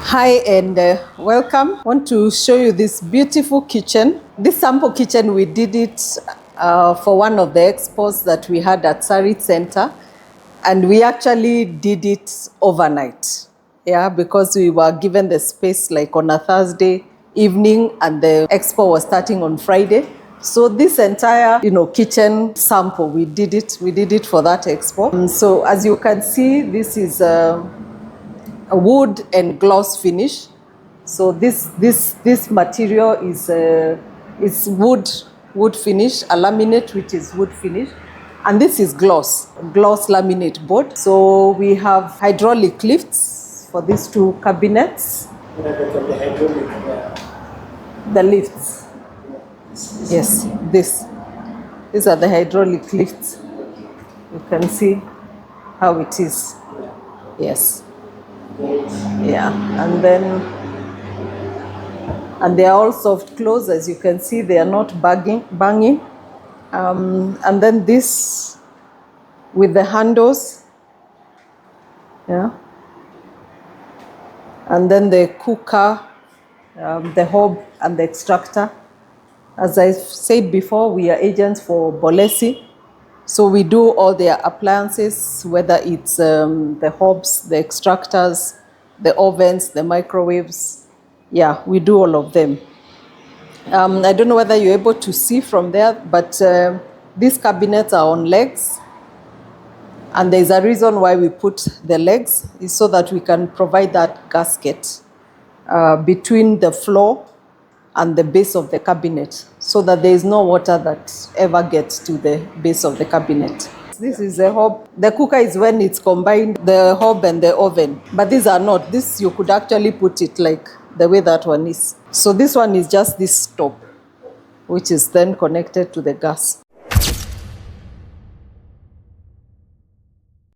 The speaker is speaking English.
Hi and welcome. I want to show you this beautiful kitchen. This sample kitchen, we did it for one of the expos that we had at Sarit Center, and we actually did it overnight. Yeah, because we were given the space like on a Thursday evening and the expo was starting on Friday. So this entire, kitchen sample, we did it for that expo. So as you can see, this is a wood and gloss finish. So this material is wood finish, a laminate which is wood finish, and this is gloss laminate board. So we have hydraulic lifts for these two cabinets. The lifts, yes, these are the hydraulic lifts. You can see how it is. Yes. Yeah, and they are all soft close. As you can see, they are not banging. And then this with the handles, yeah, and then the cooker, the hob and the extractor. As I said before, we are agents for Bolesi. So we do all their appliances, whether it's the hobs, the extractors, the ovens, the microwaves. Yeah, we do all of them. I don't know whether you're able to see from there, but these cabinets are on legs. And there's a reason why we put the legs, is so that we can provide that gasket between the floor and the base of the cabinet, so that there is no water that ever gets to the base of the cabinet. This is the hob. The cooker is when it's combined, the hob and the oven. But these are not. This, you could actually put it like the way that one is. So this one is just this top, which is then connected to the gas.